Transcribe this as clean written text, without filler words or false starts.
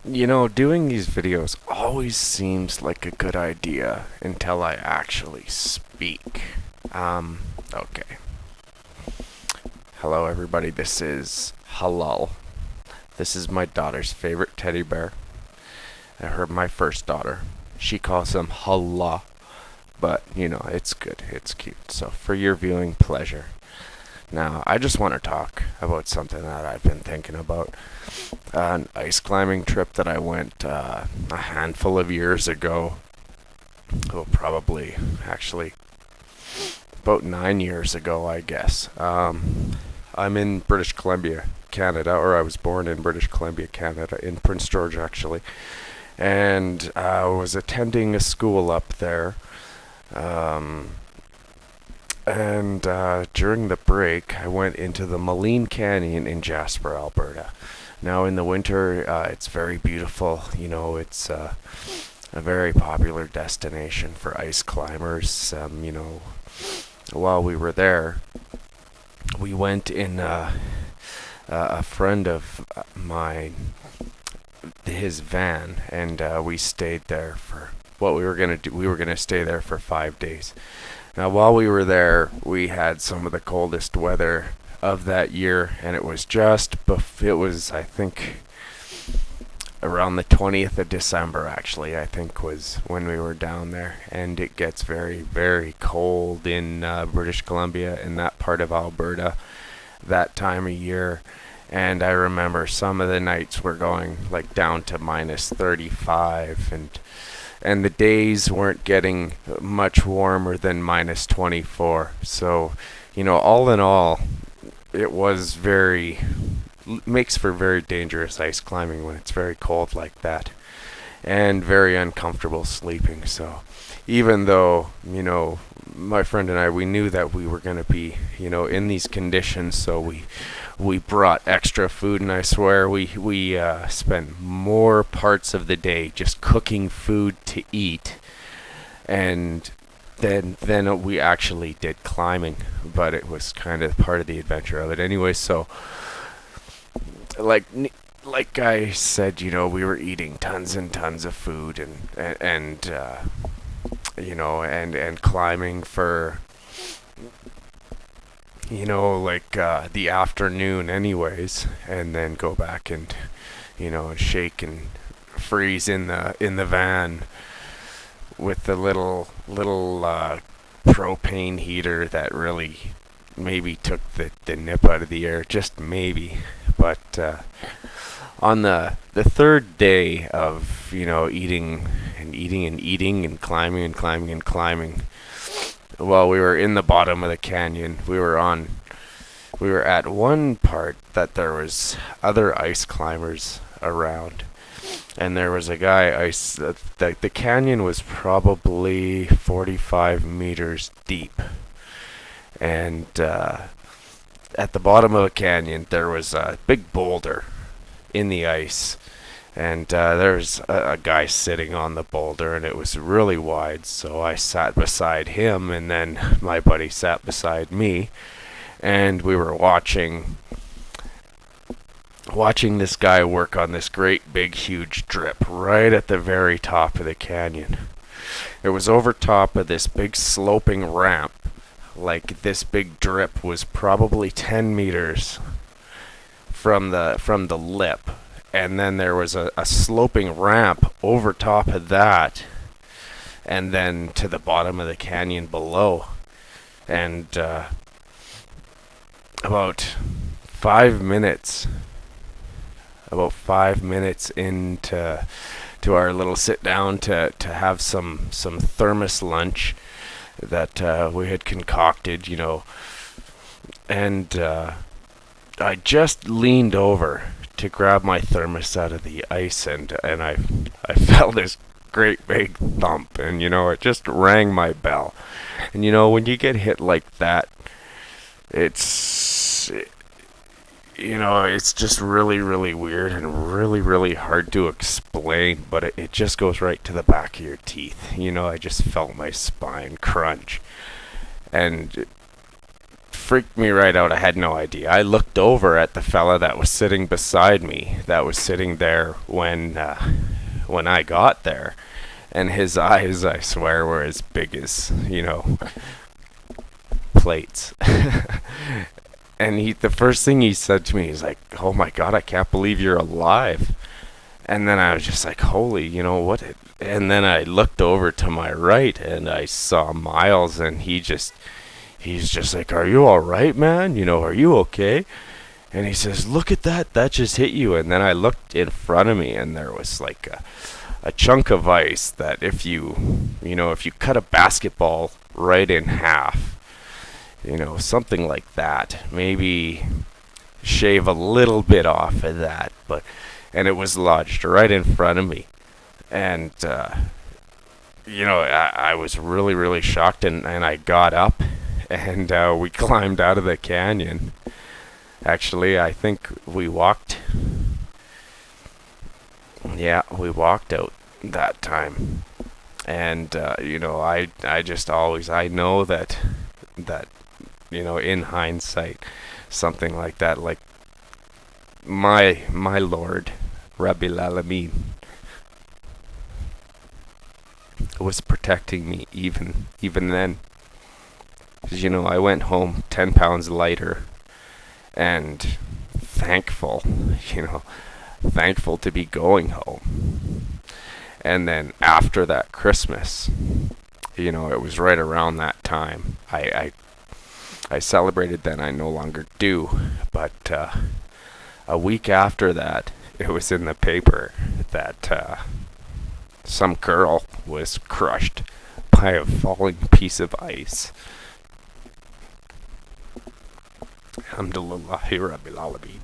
You know, doing these videos always seems like a good idea until I actually speak. Okay. Hello, everybody. This is Halal. This is my daughter's favorite teddy bear. My first daughter. She calls him Halal, but you know, it's good. It's cute. So, for your viewing pleasure. Now, I just want to talk about something that I've been thinking about. An ice climbing trip that I went a handful of years ago. Oh, probably actually about 9 years ago, I guess. I'm in British Columbia, Canada, or I was born in British Columbia, Canada, in Prince George actually, and I was attending a school up there. Um, and During the break, I went into the Moline Canyon in Jasper, Alberta. Now, in the winter, it's very beautiful. You know, it's a very popular destination for ice climbers. While we were there, we went in a friend of mine, his van, and we stayed there for what we were gonna do. We were gonna stay there for 5 days. Now, while we were there, we had some of the coldest weather of that year, and it was I think, around the 20th of December, actually, I think was when we were down there. And it gets very, very cold in British Columbia, in that part of Alberta, that time of year. And I remember some of the nights were going like down to minus 35, and the days weren't getting much warmer than minus 24. So, you know, all in all, it was makes for very dangerous ice climbing when it's very cold like that, and very uncomfortable sleeping. So, even though, you know, my friend and I, we knew that we were going to be, you know, in these conditions, so we brought extra food, and I swear we spent more parts of the day just cooking food to eat, and then we actually did climbing. But it was kind of part of the adventure of it anyway. So, like like I said, you know, we were eating tons and tons of food, and you know, and climbing for, you know, like the afternoon anyways, and then go back and, you know, shake and freeze in the van with the little propane heater that really maybe took the nip out of the air, just maybe. But on the third day of, you know, eating and eating and eating and climbing and climbing and climbing, while we were in the bottom of the canyon, we were at one part that there was other ice climbers around, and there was a guy the canyon was probably 45 meters deep, and at the bottom of the canyon there was a big boulder in the ice, and there's a guy sitting on the boulder, and it was really wide. So I sat beside him, and then my buddy sat beside me, and we were watching this guy work on this great big huge drip right at the very top of the canyon. It was over top of this big sloping ramp. Like, this big drip was probably 10 meters from the lip, and then there was a sloping ramp over top of that, and then to the bottom of the canyon below. And about 5 minutes into our little sit down to have some thermos lunch that we had concocted, you know, and I just leaned over to grab my thermos out of the ice, and I felt this great big thump, and, you know, it just rang my bell. And, you know, when you get hit like that, you know, it's just really, really weird and really, really hard to explain, but it just goes right to the back of your teeth. You know, I just felt my spine crunch. And freaked me right out. I had no idea. I looked over at the fella that was sitting beside me, that was sitting there when I got there, and his eyes, I swear, were as big as, plates. And the first thing he said to me, he's like, "Oh my God, I can't believe you're alive." And then I was just like, "Holy, what?" And then I looked over to my right, and I saw Miles, and he's just like, "Are you all right, man? Are you okay?" And he says, "Look at that just hit you." And then I looked in front of me, and there was like a chunk of ice that if you cut a basketball right in half, something like that, maybe shave a little bit off of that, and it was lodged right in front of me. And I was really, really shocked, and I got up, and we climbed out of the canyon. Actually, I think we walked. Yeah, we walked out that time. And I just always, I know that in hindsight, something like that, like my Lord Rabbil Alamin was protecting me even then. 'Cause, I went home 10 pounds lighter, and thankful, thankful to be going home. And then after that Christmas, it was right around that time. I celebrated then, I no longer do, but a week after that, it was in the paper that some girl was crushed by a falling piece of ice. Alhamdulillah Rabbil Alamin.